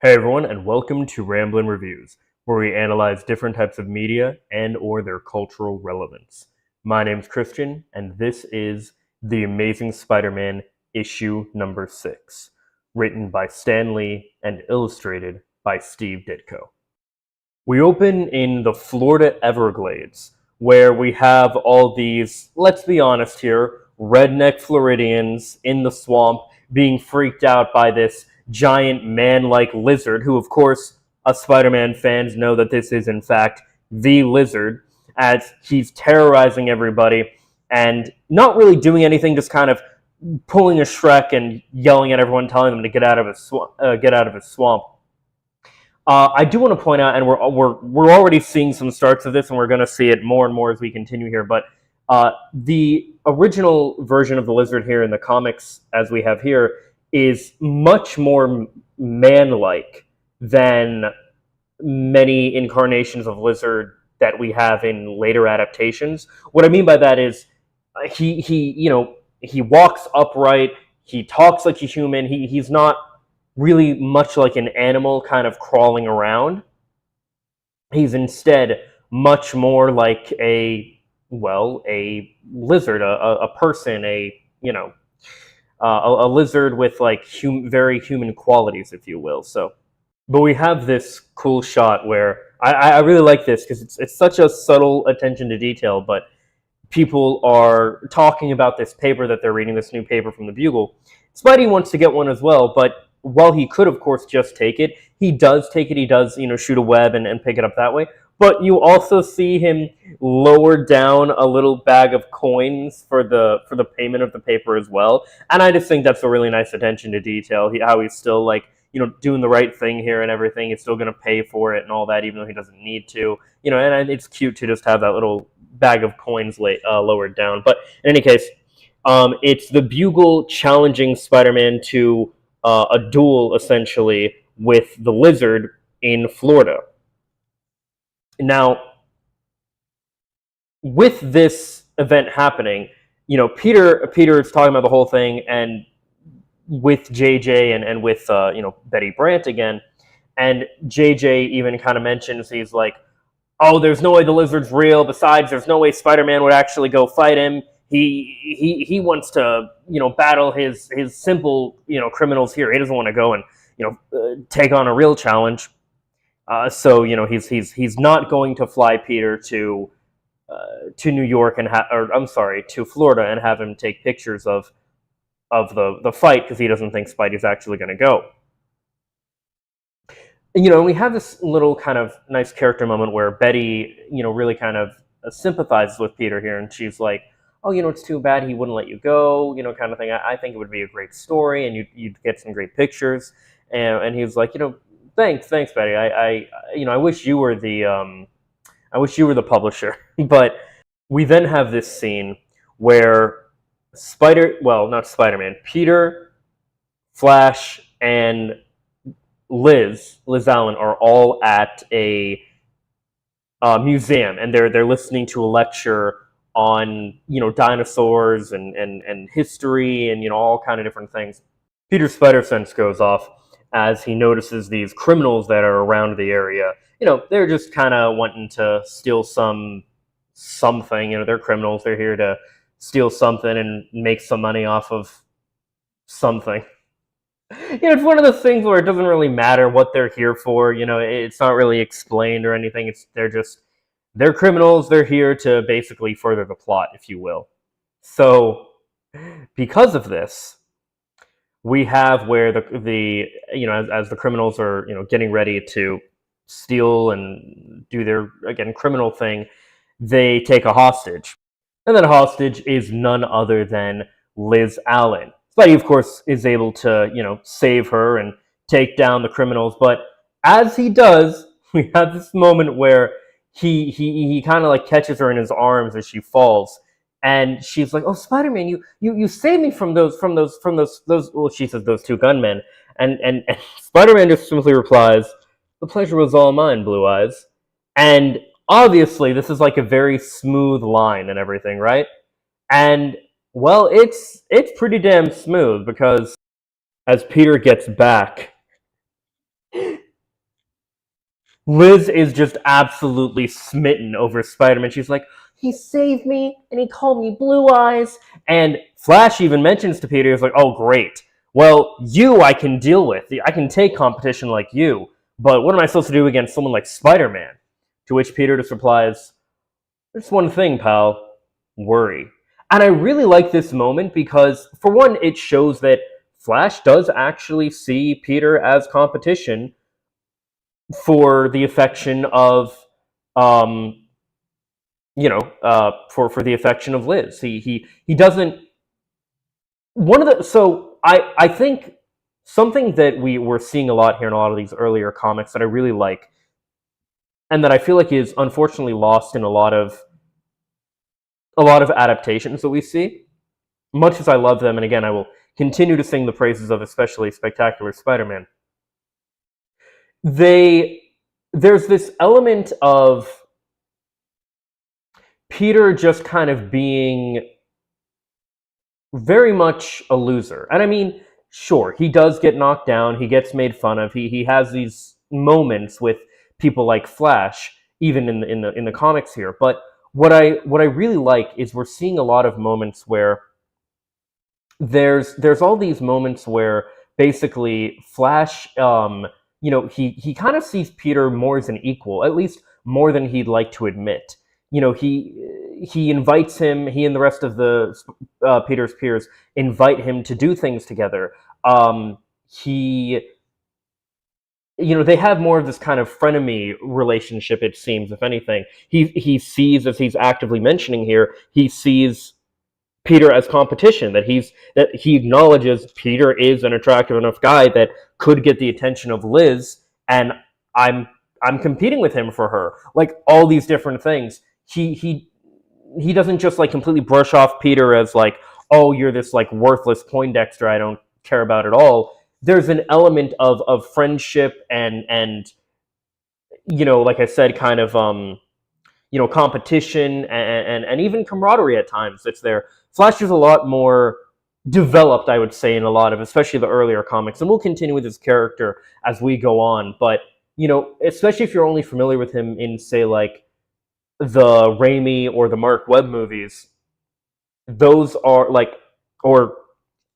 Hey everyone, and welcome to Ramblin' Reviews, where we analyze different types of media and or their cultural relevance. My name's Christian, and this is The Amazing Spider-Man issue number 6, written by Stan Lee and illustrated by Steve Ditko. We open in the Florida Everglades, where we have all these, let's be honest here, redneck Floridians in the swamp being freaked out by this giant man-like lizard, who of course us Spider-Man fans know that this is in fact the lizard, as he's terrorizing everybody and not really doing anything, just kind of pulling a Shrek and yelling at everyone, telling them to get out of his swamp. I do want to point out, and we're already seeing some starts of this, and we're going to see it more and more as we continue here. But the original version of the lizard here in the comics, as we have here, is much more man-like than many incarnations of lizard that we have in later adaptations. What I mean by that is he walks upright, he talks like a human. He's not really much like an animal kind of crawling around. He's instead much more like a lizard, a person, a lizard with like very human qualities, if you will. So, but we have this cool shot where I really like this because it's such a subtle attention to detail, but people are talking about this paper that they're reading, this new paper from the Bugle. Spidey wants to get one as well, but while he could, of course, just take it, he does take it. He does, shoot a web and pick it up that way. But you also see him lower down a little bag of coins for the payment of the paper as well. And I just think that's a really nice attention to detail. How he's still like, doing the right thing here and everything. He's still going to pay for it and all that, even though he doesn't need to. And it's cute to just have that little bag of coins lowered down. But in any case, it's the Bugle challenging Spider-Man to a duel, essentially, with the lizard in Florida. Now, with this event happening, Peter is talking about the whole thing, and with JJ and with Betty Brant again, and JJ even kind of mentions, he's like, oh, there's no way the lizard's real. Besides, there's no way Spider-Man would actually go fight him. He wants to battle his simple criminals here. He doesn't want to go and take on a real challenge. So he's not going to fly Peter to New York to Florida and have him take pictures of the fight, because he doesn't think Spidey's actually going to go. And we have this little kind of nice character moment where Betty really kind of sympathizes with Peter here, and she's like, oh, it's too bad he wouldn't let you go, kind of thing. I think it would be a great story, and you'd get some great pictures. And he was like, thanks, Betty. I wish you were the publisher. But we then have this scene where not Spider-Man, Peter, Flash, and Liz Allen are all at a museum, and they're listening to a lecture on dinosaurs and history and all kind of different things. Peter's spider sense goes off as he notices these criminals that are around the area. They're just kind of wanting to steal something. They're criminals. They're here to steal something and make some money off of something. It's one of those things where it doesn't really matter what they're here for. It's not really explained or anything. They're criminals. They're here to basically further the plot, if you will. So, because of this, we have where as the criminals are getting ready to steal and do their criminal thing, they take a hostage, and that hostage is none other than Liz Allen. Spidey, of course, is able to save her and take down the criminals, but as he does, we have this moment where he kind of like catches her in his arms as she falls, and she's like, "Oh, Spider-Man, you saved me from those well, she says those two gunmen," and Spider-Man just simply replies, "The pleasure was all mine, Blue Eyes." And obviously, this is like a very smooth line and everything, right? And well, it's pretty damn smooth, because as Peter gets back, Liz is just absolutely smitten over Spider-Man. She's like, he saved me, and he called me Blue Eyes. And Flash even mentions to Peter, he's like, oh, great. Well, you I can deal with. I can take competition like you. But what am I supposed to do against someone like Spider-Man? To which Peter just replies, there's one thing, pal. Worry. And I really like this moment because, for one, it shows that Flash does actually see Peter as competition for the affection of, um, for the affection of Liz. He doesn't. One of the so I think something that we were seeing a lot here in a lot of these earlier comics that I really like, and that I feel like is unfortunately lost in a lot of adaptations that we see. Much as I love them, and again, I will continue to sing the praises of especially Spectacular Spider-Man. They there's this element of Peter just kind of being very much a loser. And I mean, sure, he does get knocked down, he gets made fun of, he has these moments with people like Flash, even in the comics here. But what I really like is we're seeing a lot of moments where there's all these moments where basically Flash, he kind of sees Peter more as an equal, at least more than he'd like to admit. He invites him. He and the rest of the Peter's peers invite him to do things together. He they have more of this kind of frenemy relationship, it seems. If anything, he sees, as he's actively mentioning here, he sees Peter as competition, that he acknowledges Peter is an attractive enough guy that could get the attention of Liz, and I'm I'm competing with him for her. Like all these different things. He doesn't just like completely brush off Peter as like, oh, you're this like worthless Poindexter I don't care about at all. There's an element of friendship and like I said, kind of competition and even camaraderie at times that's there. Flash is a lot more developed, I would say, in a lot of, especially the earlier comics, and we'll continue with his character as we go on. But especially if you're only familiar with him in, say, like the Raimi or the Mark Webb movies, those are like, or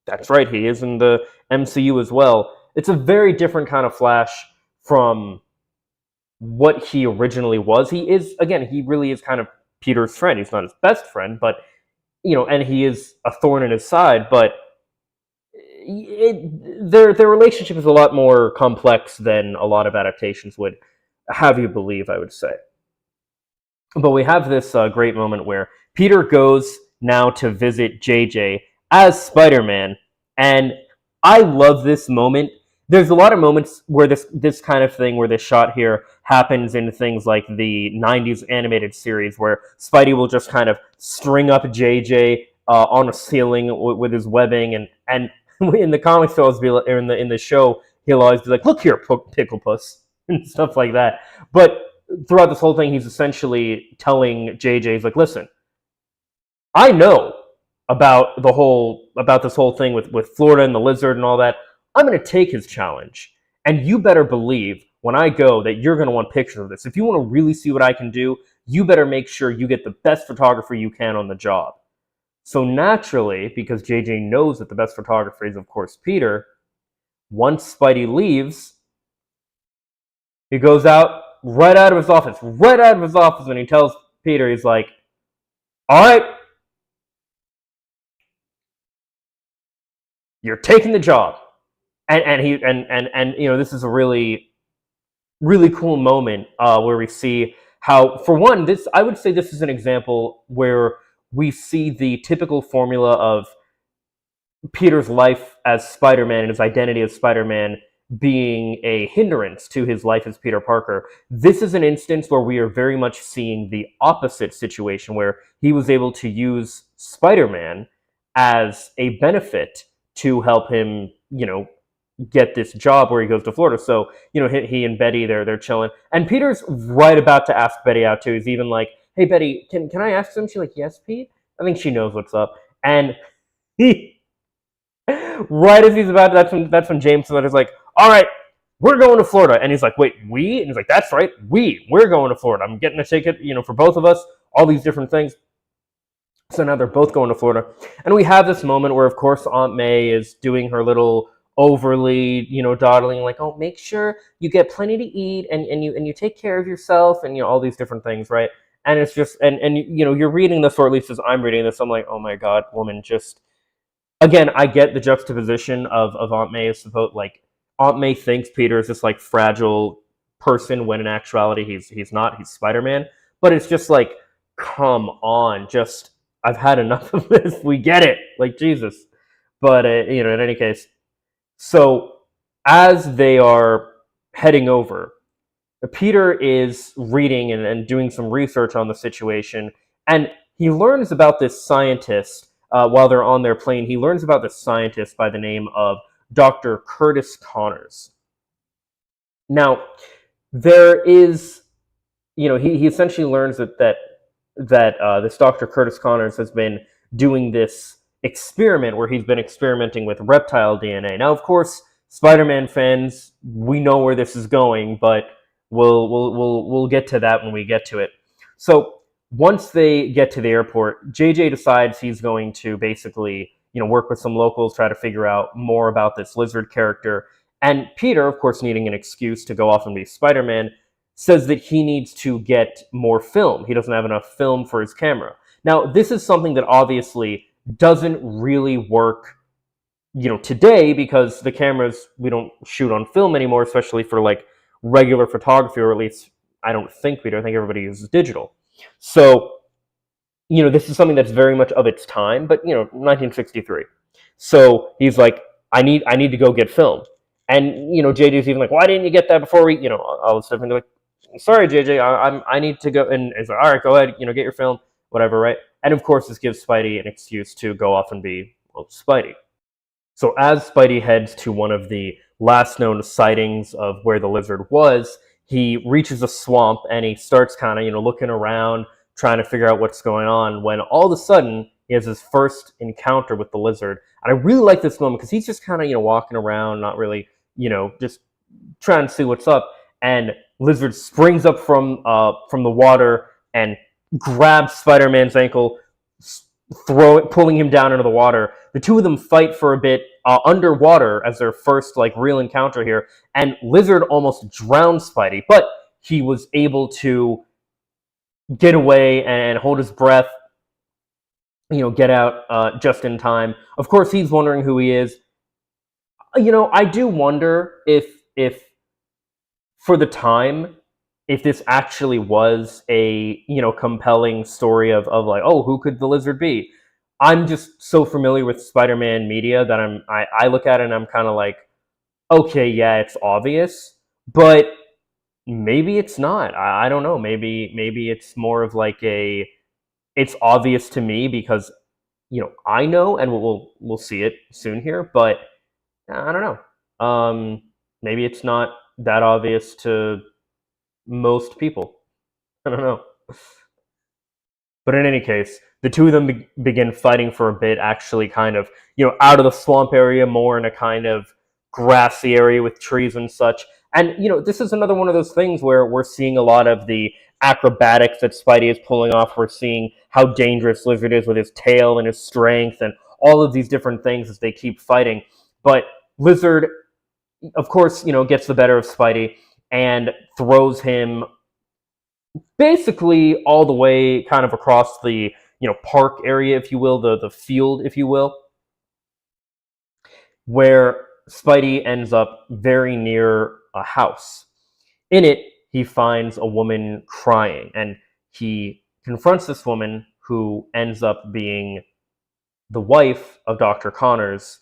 that's right, he is in the MCU as well. It's a very different kind of Flash from what he originally was. He is, again, he really is kind of Peter's friend. He's not his best friend, but and he is a thorn in his side. But their relationship is a lot more complex than a lot of adaptations would have you believe, I would say. But we have this great moment where Peter goes now to visit JJ as Spider-Man, and I love this moment. There's a lot of moments where this kind of thing, where this shot here happens in things like the 90s animated series, where Spidey will just kind of string up JJ on a ceiling with his webbing, and in the comics, or in the show, he'll always be like, "Look here, Pickle Puss," and stuff like that. But throughout this whole thing, he's essentially telling JJ, he's like, "Listen, I know about this whole thing with Florida and the lizard and all that. I'm going to take his challenge, and you better believe when I go that you're going to want pictures of this. If you want to really see what I can do, you better make sure you get the best photographer you can on the job." So naturally, because JJ knows that the best photographer is, of course, Peter, once Spidey leaves, he goes right out of his office, and he tells Peter, he's like, "All right, you're taking the job." And this is a really, really cool moment where we see how, for one, this, I would say this is an example where we see the typical formula of Peter's life as Spider-Man and his identity as Spider-Man being a hindrance to his life as Peter Parker. This is an instance where we are very much seeing the opposite situation, where he was able to use Spider-Man as a benefit to help him, get this job where he goes to Florida. So, he and Betty, they're chilling. And Peter's right about to ask Betty out too. He's even like, "Hey Betty, can I ask something?" She's like, "Yes, Pete." I think she knows what's up. And he right as he's about to, that's when James is like, "All right, we're going to Florida. And he's like, wait, we? And he's like, that's right, we're going to Florida. I'm getting a ticket, for both of us, all these different things. So now they're both going to Florida. And we have this moment where, of course, Aunt May is doing her little overly, dawdling, like, oh, make sure you get plenty to eat and you take care of yourself and, all these different things, right? And it's just, and you're reading this, or at least as I'm reading this, I'm like, oh my God, woman, just, again, I get the juxtaposition of Aunt May is supposed, like, Aunt May thinks Peter is this, like, fragile person when in actuality he's not, he's Spider-Man. But it's just like, come on, just, I've had enough of this. We get it, like, Jesus. But in any case, so as they are heading over, Peter is reading and doing some research on the situation, and he learns about this scientist while they're on their plane. He learns about this scientist by the name of Dr. Curtis Connors. Now, there is, he essentially learns that this Dr. Curtis Connors has been doing this experiment where he's been experimenting with reptile DNA. Now, of course, Spider-Man fans, we know where this is going, but we'll get to that when we get to it. So once they get to the airport, JJ decides he's going to basically, work with some locals, try to figure out more about this lizard character. And Peter, of course, needing an excuse to go off and be Spider-Man, says that he needs to get more film. He doesn't have enough film for his camera. Now, this is something that obviously doesn't really work, today, because the cameras, we don't shoot on film anymore, especially for like regular photography, or at least I don't think we do. I think everybody uses digital. So, this is something that's very much of its time, but 1963. So he's like, I need to go get film. And JJ's even like, why didn't you get that before we, all this stuff. And they're like, sorry, JJ, I need to go. And he's like, all right, go ahead, get your film, whatever, right? And of course, this gives Spidey an excuse to go off and be, well, Spidey. So as Spidey heads to one of the last known sightings of where the lizard was, he reaches a swamp and he starts kind of, looking around, trying to figure out what's going on, when all of a sudden he has his first encounter with the lizard. And I really like this moment because he's just kind of, walking around, not really, just trying to see what's up. And lizard springs up from the water and grabs Spider-Man's ankle, pulling him down into the water. The two of them fight for a bit underwater as their first real encounter here, and Lizard almost drowns Spidey, but he was able to get away and hold his breath, get out just in time. Of course, he's wondering who he is. I do wonder if for the time, if this actually was a, compelling story of like, oh, who could the lizard be? I'm just so familiar with Spider-Man media that I look at it and I'm kind of like, okay, yeah, it's obvious, but maybe it's not. I don't know. Maybe it's more of like it's obvious to me because, I know, and we'll see it soon here, but I don't know. Maybe it's not that obvious to most people. I don't know. But in any case, the two of them begin fighting for a bit, actually kind of, out of the swamp area, more in a kind of grassy area with trees and such. And, this is another one of those things where we're seeing a lot of the acrobatics that Spidey is pulling off. We're seeing how dangerous Lizard is with his tail and his strength and all of these different things as they keep fighting. But Lizard, of course, gets the better of Spidey and throws him basically all the way kind of across the, park area, if you will, the field, if you will, where Spidey ends up very near a house. In it, he finds a woman crying, and he confronts this woman, who ends up being the wife of Dr. Connors.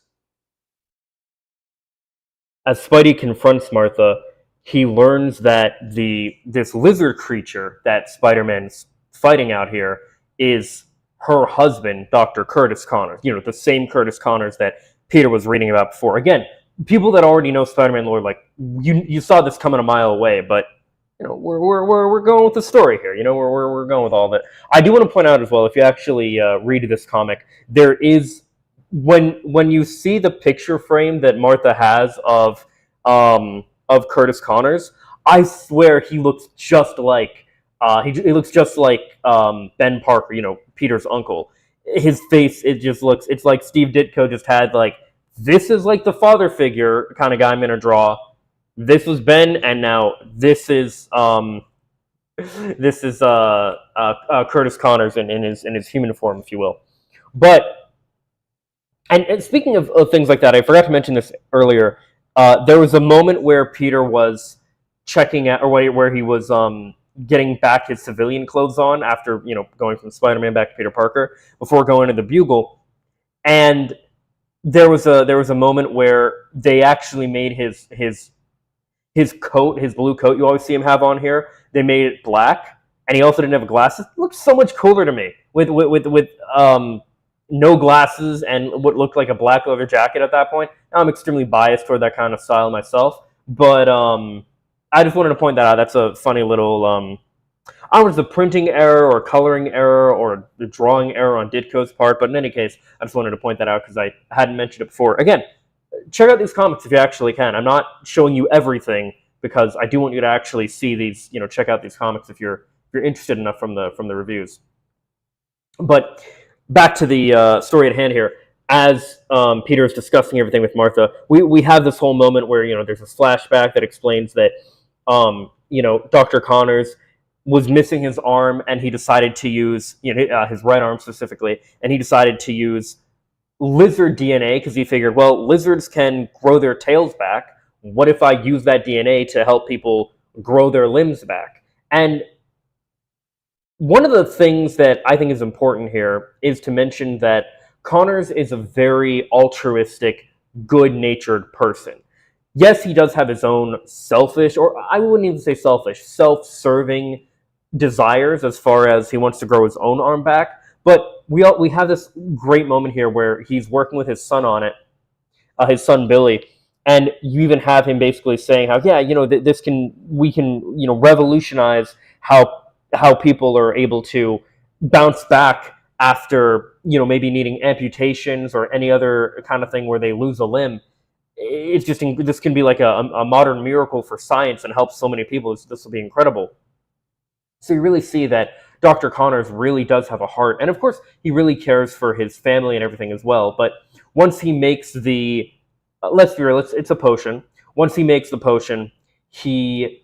As Spidey confronts Martha, he learns that this lizard creature that Spider-Man's fighting out here is her husband, Dr. Curtis Connors. The same Curtis Connors that Peter was reading about before. Again, people that already know Spider-Man lore, like, you saw this coming a mile away, but we're going with the story here. We're going with all of it. I do want to point out as well, if you actually read this comic, there is, when you see the picture frame that Martha has of of Curtis Connors, I swear he looks just like he looks just like Ben Parker, Peter's uncle. His face, it just looks, it's like Steve Ditko just had like, this is like the father figure kind of guy I'm gonna draw. This was Ben, and now this is Curtis Connors in his human form, if you will. But and speaking of things like that, I forgot to mention this earlier. There was a moment where Peter was checking out, or where he was getting back his civilian clothes on after going from Spider-Man back to Peter Parker before going to the Bugle, and there was a moment where they actually made his coat, his blue coat you always see him have on here. They made it black, and he also didn't have glasses. It looked so much cooler to me with no glasses and what looked like a black leather jacket at that point. Now, I'm extremely biased toward that kind of style myself, but I just wanted to point that out. That's a funny little I don't know if it's a printing error or coloring error or the drawing error on Ditko's part, but in any case, I just wanted to point that out because I hadn't mentioned it before. Again, check out these comics if you actually can. I'm not showing you everything because I do want you to actually see these. Check out these comics if you're interested enough from the reviews. But back to the story at hand here. As Peter is discussing everything with Martha, we have this whole moment where there's a flashback that explains that Dr. Connors was missing his arm, and he decided to use his right arm specifically, and he decided to use lizard DNA because he figured, well, lizards can grow their tails back. What if I use that DNA to help people grow their limbs back? And one of the things that I think is important here is to mention that Connors is a very altruistic, good-natured person. Yes, he does have his own selfish, or I wouldn't even say selfish, self-serving desires as far as he wants to grow his own arm back. But we have this great moment here where he's working with his son on it, his son Billy, and you even have him basically saying how we can revolutionize how people are able to bounce back after maybe needing amputations or any other kind of thing where they lose a limb. It's just this can be like a modern miracle for science and help so many people. This will be incredible. So you really see that Dr. Connors really does have a heart, and of course he really cares for his family and everything as well. But once he makes the let's be real, it's a potion. Once he makes the potion, he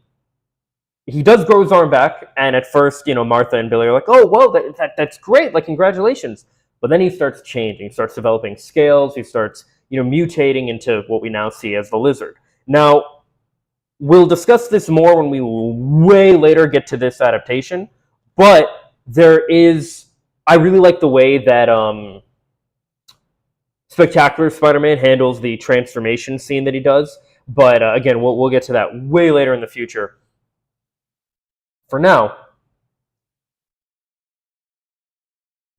does grow his arm back, and at first, Martha and Billy are like, "Oh, well, that's great! Like, congratulations!" But then he starts changing. He starts developing scales. He starts, mutating into what we now see as the lizard. Now, we'll discuss this more when we way later get to this adaptation. But I really like the way that Spectacular Spider-Man handles the transformation scene that he does. But again, we'll get to that way later in the future. For now,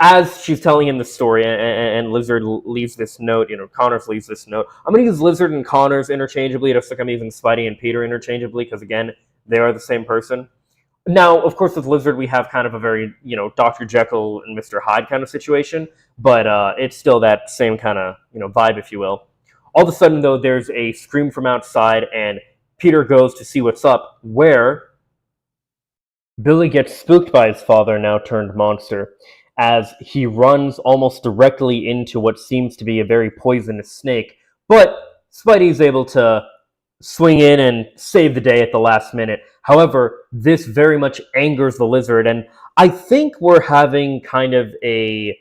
as she's telling him the story, and Lizard leaves this note, Connors leaves this note. I'm going to use Lizard and Connors interchangeably, just like I'm using Spidey and Peter interchangeably, because again, they are the same person. Now, of course, with Lizard, we have kind of a very, Dr. Jekyll and Mr. Hyde kind of situation, but it's still that same kind of, vibe, if you will. All of a sudden, though, there's a scream from outside, and Peter goes to see what's up, where Billy gets spooked by his father, now turned monster, as he runs almost directly into what seems to be a very poisonous snake, but Spidey's able to swing in and save the day at the last minute. However, this very much angers the Lizard, and I think we're having kind of a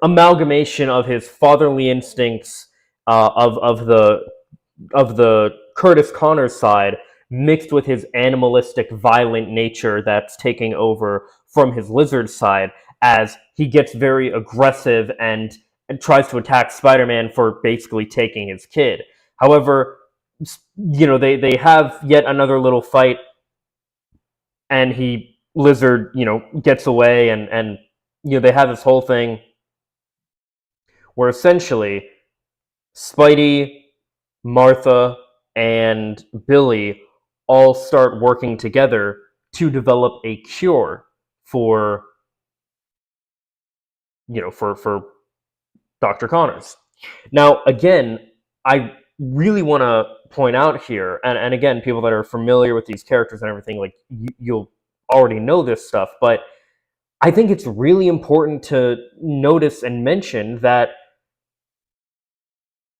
amalgamation of his fatherly instincts of the Curtis Connors side mixed with his animalistic, violent nature that's taking over from his Lizard side, as he gets very aggressive and tries to attack Spider-Man for basically taking his kid. However, they have yet another little fight, and Lizard, gets away, and they have this whole thing where essentially Spidey, Martha, and Billy all start working together to develop a cure for Dr. Connors. Now, again, I really want to point out here, and again, people that are familiar with these characters and everything, like you'll already know this stuff, but I think it's really important to notice and mention that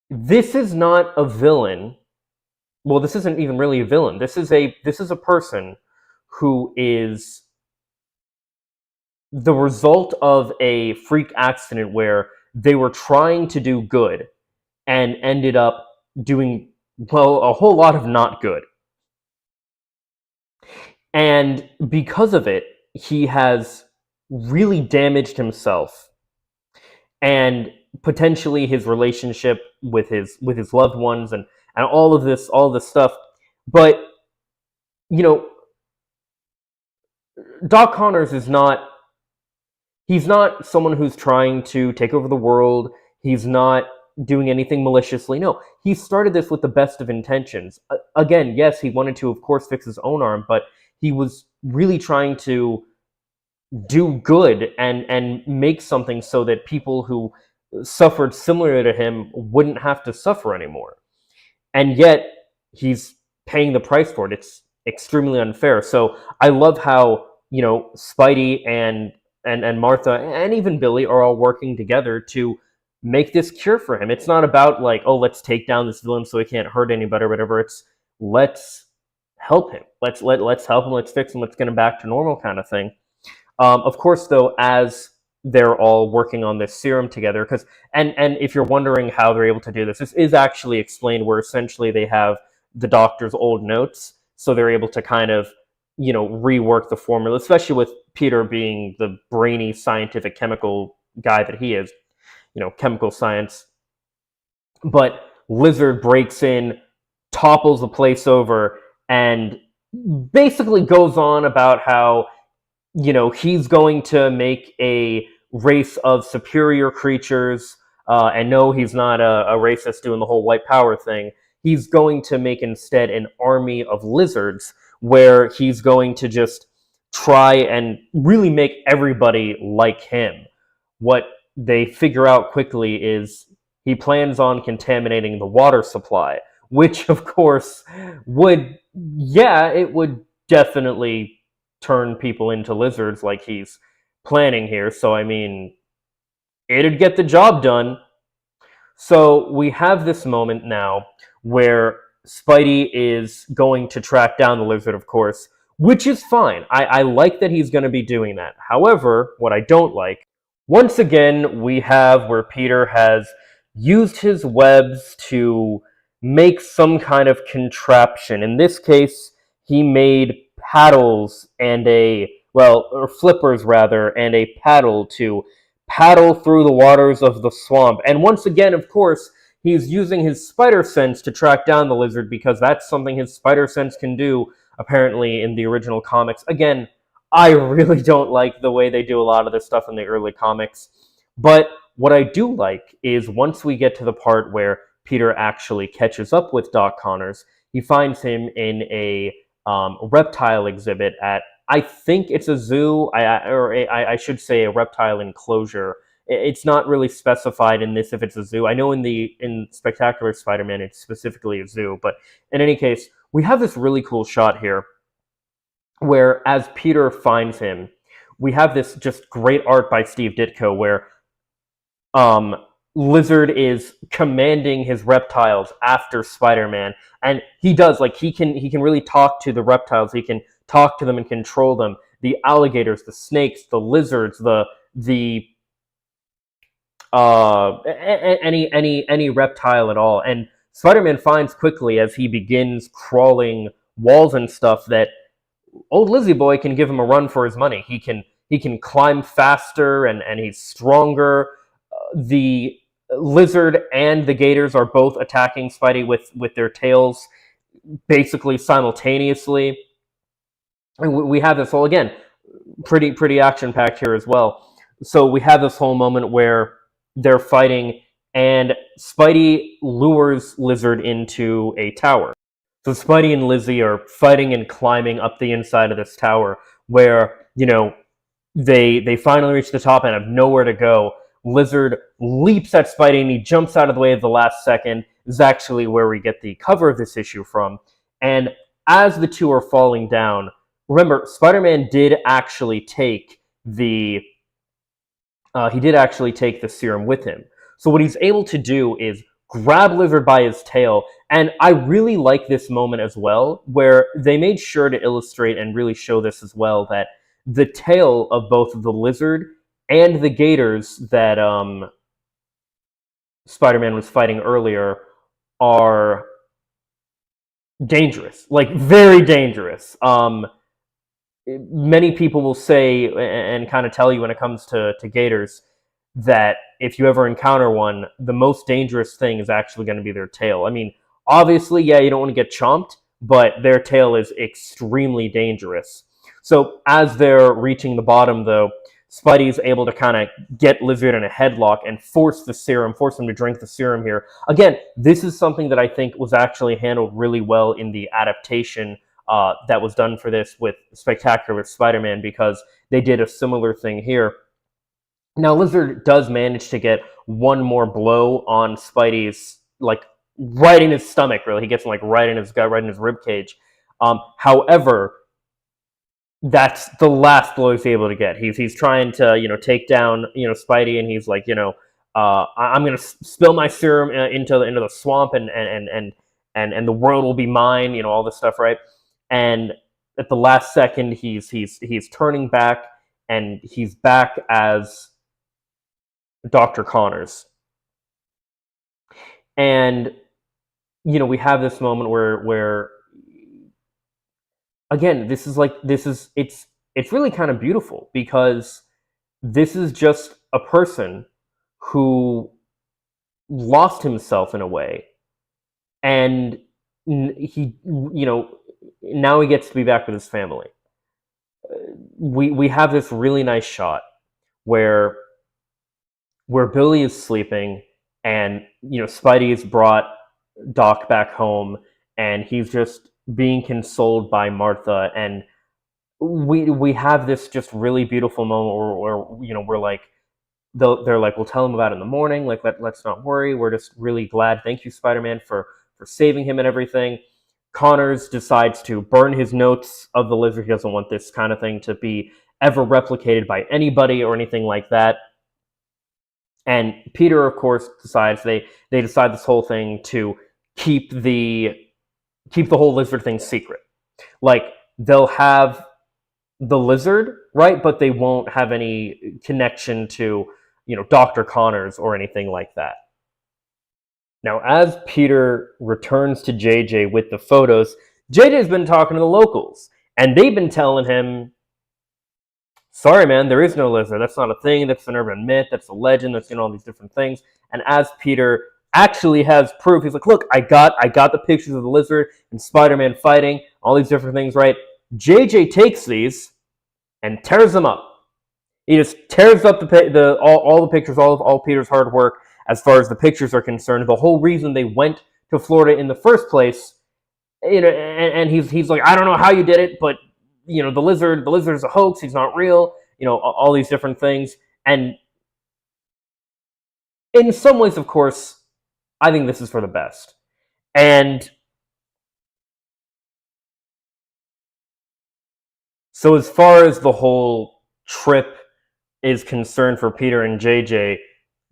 this is not a villain. Well, this isn't even really a villain. This is a person who is the result of a freak accident where they were trying to do good and ended up doing, well, a whole lot of not good. And because of it, he has really damaged himself and potentially his relationship with his loved ones, and all this stuff. But you know, Doc Connors is not he's not someone who's trying to take over the world. He's not doing anything maliciously. No, he started this with the best of intentions. Again, yes, he wanted to, of course, fix his own arm, but he was really trying to do good and make something so that people who suffered similar to him wouldn't have to suffer anymore. And yet he's paying the price for it. It's extremely unfair. So I love how, Spidey and Martha and even Billy are all working together to make this cure for him. It's not about like, oh, let's take down this villain so he can't hurt anybody or whatever. It's let's help him. Let's help him. Let's fix him. Let's get him back to normal, kind of thing. Of course, though, as they're all working on this serum together, because and if you're wondering how they're able to do this, this is actually explained where essentially they have the doctor's old notes, so they're able to kind of rework the formula, especially with Peter being the brainy scientific chemical guy that he is, chemical science. But Lizard breaks in, topples the place over, and basically goes on about how he's going to make a race of superior creatures. And no, he's not a racist doing the whole white power thing. He's going to make instead an army of lizards where he's going to just try and really make everybody like him. What they figure out quickly is he plans on contaminating the water supply, which of course it would definitely turn people into lizards like he's planning here. So, I mean, it'd get the job done. So we have this moment now where Spidey is going to track down the lizard, of course, which is fine. I like that he's going to be doing that. However, what I don't like, once again, we have where Peter has used his webs to make some kind of contraption. In this case, he made paddles or flippers rather, and a paddle to paddle through the waters of the swamp. And once again, of course, he's using his spider sense to track down the lizard because that's something his spider sense can do, apparently, in the original comics. Again, I really don't like the way they do a lot of this stuff in the early comics. But what I do like is once we get to the part where Peter actually catches up with Doc Connors, he finds him in a reptile exhibit at, I think it's a zoo, I should say a reptile enclosure. It's not really specified in this if it's a zoo. I know in Spectacular Spider-Man it's specifically a zoo, but in any case, we have this really cool shot here where as Peter finds him, we have this just great art by Steve Ditko where Lizard is commanding his reptiles after Spider-Man, and he does, like, he can really talk to the reptiles. He can talk to them and control them. The alligators, the snakes, the lizards, any reptile at all. And Spider-Man finds quickly as he begins crawling walls and stuff that old Lizzie Boy can give him a run for his money. He can climb faster and he's stronger. The lizard and the gators are both attacking Spidey with their tails basically simultaneously. And we have this whole, again, pretty action-packed here as well. So we have this whole moment where they're fighting and Spidey lures Lizard into a tower. So Spidey and Lizzie are fighting and climbing up the inside of this tower where, they finally reach the top and have nowhere to go. Lizard leaps at Spidey and he jumps out of the way at the last second. is actually where we get the cover of this issue from. And as the two are falling down, remember, Spider-Man did actually take the serum with him. So what he's able to do is grab Lizard by his tail, and I really like this moment as well, where they made sure to illustrate and really show this as well, that the tail of both the Lizard and the Gators that Spider-Man was fighting earlier are dangerous, like very dangerous. Many people will say and kind of tell you when it comes to gators that if you ever encounter one, the most dangerous thing is actually going to be their tail. I mean, obviously, yeah, you don't want to get chomped, but their tail is extremely dangerous. So as they're reaching the bottom, though, Spidey's able to kind of get Lizard in a headlock and force him to drink the serum here. Again, this is something that I think was actually handled really well in the adaptation that was done for this with Spectacular Spider-Man, because they did a similar thing here. Now, Lizard does manage to get one more blow on Spidey's, like, right in his stomach, really. He gets him, like, right in his gut, right in his rib cage. However, that's the last blow he's able to get. He's trying to, take down, Spidey, and he's like, I'm going to spill my serum into the swamp, and the world will be mine, all this stuff, right? And at the last second, he's turning back, and he's back as Dr. Connors. And we have this moment where again, it's really kind of beautiful, because this is just a person who lost himself in a way, and he now he gets to be back with his family. We have this really nice shot where Billy is sleeping, and Spidey has brought Doc back home, and he's just being consoled by Martha, and we have this just really beautiful moment where we're like, they're like, we'll tell him about it in the morning, like, let's not worry, we're just really glad, thank you, Spider-Man, for saving him and everything. Connors decides to burn his notes of the Lizard. He doesn't want this kind of thing to be ever replicated by anybody or anything like that. And Peter, of course, decides they decide this whole thing to keep the whole Lizard thing secret. Like, they'll have the Lizard, right? But they won't have any connection to, Dr. Connors or anything like that. Now, as Peter returns to JJ with the photos, JJ's been talking to the locals, and they've been telling him, sorry, man, there is no Lizard. That's not a thing. That's an urban myth. That's a legend. That's, all these different things. And as Peter actually has proof, he's like, look, I got the pictures of the Lizard and Spider-Man fighting, all these different things, right? JJ takes these and tears them up. He just tears up all the pictures, all Peter's hard work as far as the pictures are concerned. The whole reason they went to Florida in the first place, and he's like, I don't know how you did it, but the Lizard's a hoax. He's not real. All these different things. And in some ways, of course, I think this is for the best. And so as far as the whole trip is concerned for Peter and JJ,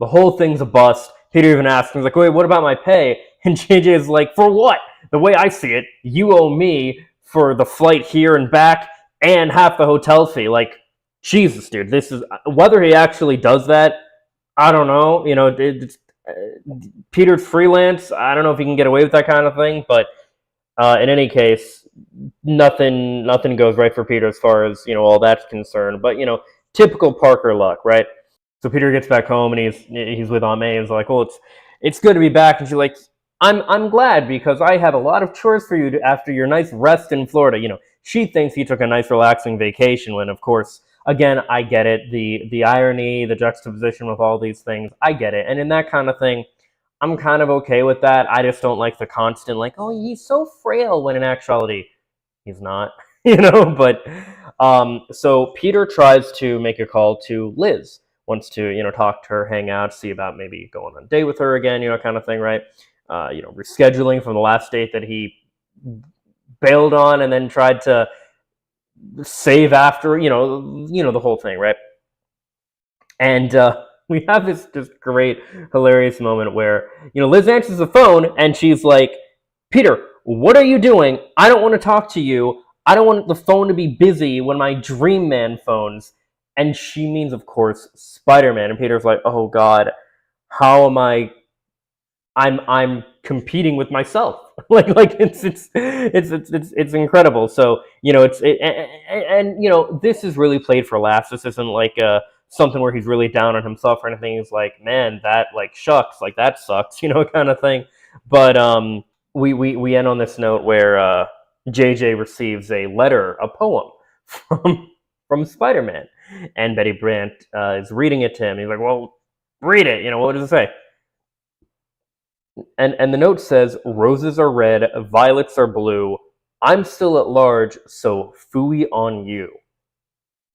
the whole thing's a bust. Peter even asks him, he's like, wait, what about my pay? And JJ is like, for what? The way I see it, you owe me for the flight here and back and half the hotel fee. Like, Jesus, dude, this is, whether he actually does that, I don't know. Peter's freelance. I don't know if he can get away with that kind of thing, but in any case, nothing goes right for Peter as far as, all that's concerned. But, typical Parker luck, right? So Peter gets back home, and he's with Aunt May, and he's like, well, it's good to be back. And she's like, I'm glad, because I have a lot of chores for you after your nice rest in Florida. She thinks he took a nice relaxing vacation, when, of course, again, I get it. The irony, the juxtaposition with all these things, I get it. And in that kind of thing, I'm kind of okay with that. I just don't like the constant, like, oh, he's so frail, when in actuality, he's not, But so Peter tries to make a call to Liz, wants to, talk to her, hang out, see about maybe going on a date with her again, kind of thing, right? rescheduling from the last date that he bailed on and then tried to save after, the whole thing, right? And we have this just great, hilarious moment where, Liz answers the phone and she's like, Peter, what are you doing? I don't want to talk to you. I don't want the phone to be busy when my dream man phones. And she means, of course, Spider-Man. And Peter's like, oh God, how am I'm competing with myself. like it's incredible. So this is really played for laughs. This isn't like something where he's really down on himself or anything. He's like, man, that like shucks, like that sucks, kind of thing. But we end on this note where JJ receives a letter, a poem from Spider-Man, and Betty Brant is reading it to him. He's like, well, read it. What does it say? And the note says, roses are red, violets are blue. I'm still at large, so phooey on you.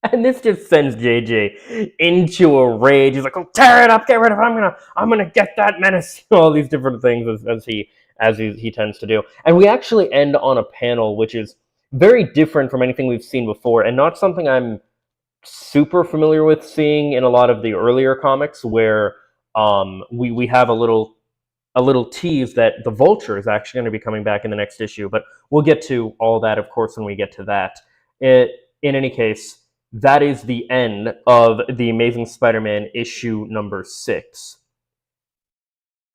And this just sends JJ into a rage. He's like, "Oh, tear it up, get rid of it. I'm gonna get that menace." All these different things as he tends to do. And we actually end on a panel which is very different from anything we've seen before, and not something I'm super familiar with seeing in a lot of the earlier comics, where we have a little tease that the Vulture is actually going to be coming back in the next issue, but we'll get to all that, of course, when we get to that. In any case, that is the end of the Amazing Spider-Man issue number 6.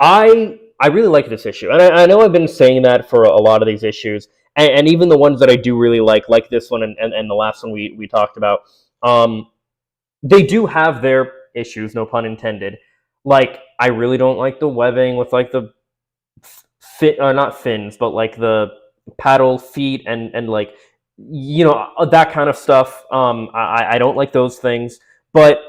I really like this issue, and I know I've been saying that for a lot of these issues, and even the ones that I do really like this one and the last one we talked about, they do have their issues, no pun intended. Like, I really don't like the webbing with like the not fins, but like the paddle feet and like that kind of stuff. I don't like those things, but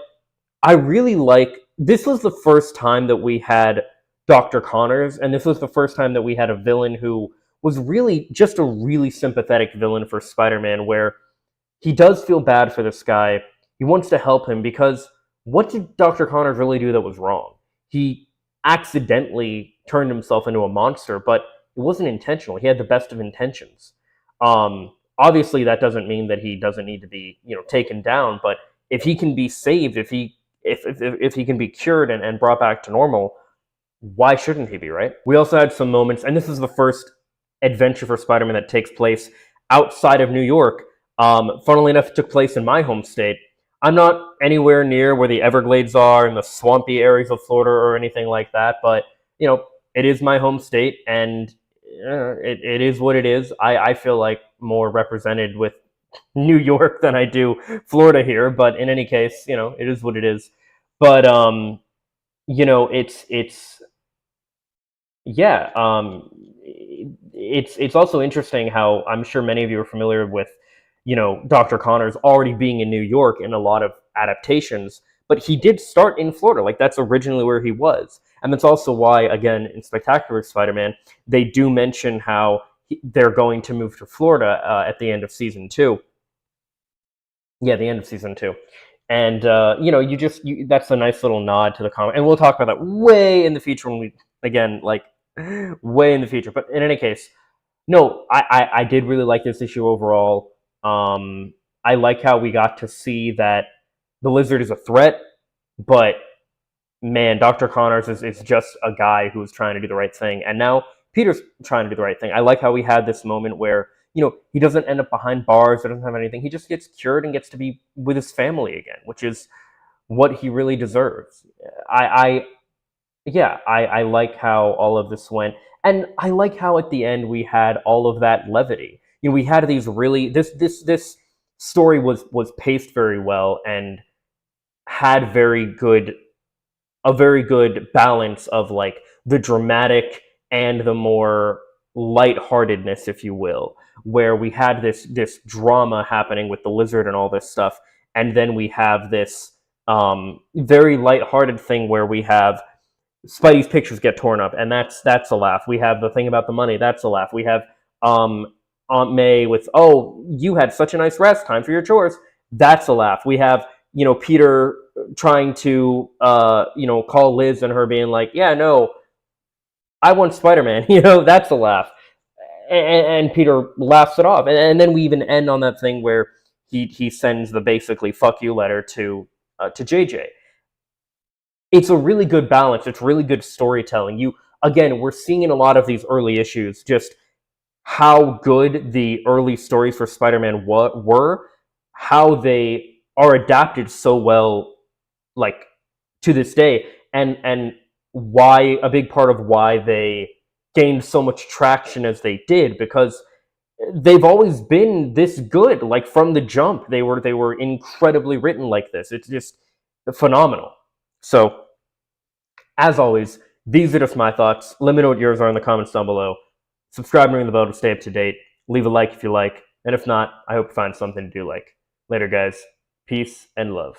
I really like. This was the first time that we had Dr. Connors, and this was the first time that we had a villain who was really just a really sympathetic villain for Spider-Man, where he does feel bad for this guy. He wants to help him because what did Dr. Connors really do that was wrong? He accidentally turned himself into a monster, but it wasn't intentional. He had the best of intentions. Obviously, that doesn't mean that he doesn't need to be, taken down. But if he can be saved, if he can be cured and brought back to normal, why shouldn't he be, right? We also had some moments, and this is the first adventure for Spider-Man that takes place outside of New York. Funnily enough, it took place in my home state. I'm not anywhere near where the Everglades are in the swampy areas of Florida or anything like that, but, it is my home state, and it is what it is. I feel like more represented with New York than I do Florida here, but in any case, it is what it is. But, it's yeah, it's also interesting how I'm sure many of you are familiar with, Dr. Connors already being in New York in a lot of adaptations, but he did start in Florida. Like, that's originally where he was. And that's also why, again, in Spectacular Spider-Man, they do mention how they're going to move to Florida at the end of season 2. Yeah, the end of season 2. And, that's a nice little nod to the comic. And we'll talk about that way in the future when we, again, like, way in the future. But in any case, no, I did really like this issue overall. I like how we got to see that the Lizard is a threat, but man, Dr. Connors is just a guy who's trying to do the right thing. And now Peter's trying to do the right thing. I like how we had this moment where, he doesn't end up behind bars or doesn't have anything. He just gets cured and gets to be with his family again, which is what he really deserves. I like how all of this went. And I like how at the end we had all of that levity. We had these really, this story was paced very well and had a very good balance of like the dramatic and the more lightheartedness, if you will, where we had this drama happening with the Lizard and all this stuff, and then we have this very lighthearted thing where we have Spidey's pictures get torn up, and that's a laugh. We have the thing about the money, that's a laugh. We have Aunt May with, oh, you had such a nice rest, time for your chores, that's a laugh. We have Peter trying to call Liz and her being like, yeah, no, I want Spider-Man. That's a laugh. And Peter laughs it off. And then we even end on that thing where he sends the basically fuck you letter to JJ. It's a really good balance. It's really good storytelling. Again, we're seeing in a lot of these early issues just how good the early stories for Spider-Man were, how they are adapted so well, like, to this day, and why a big part of why they gained so much traction as they did, because they've always been this good. Like, from the jump, they were incredibly written like this. It's just phenomenal. So, as always, these are just my thoughts. Let me know what yours are in the comments down below. Subscribe and ring the bell to stay up to date. Leave a like if you like. And if not, I hope you find something to do like. Later, guys. Peace and love.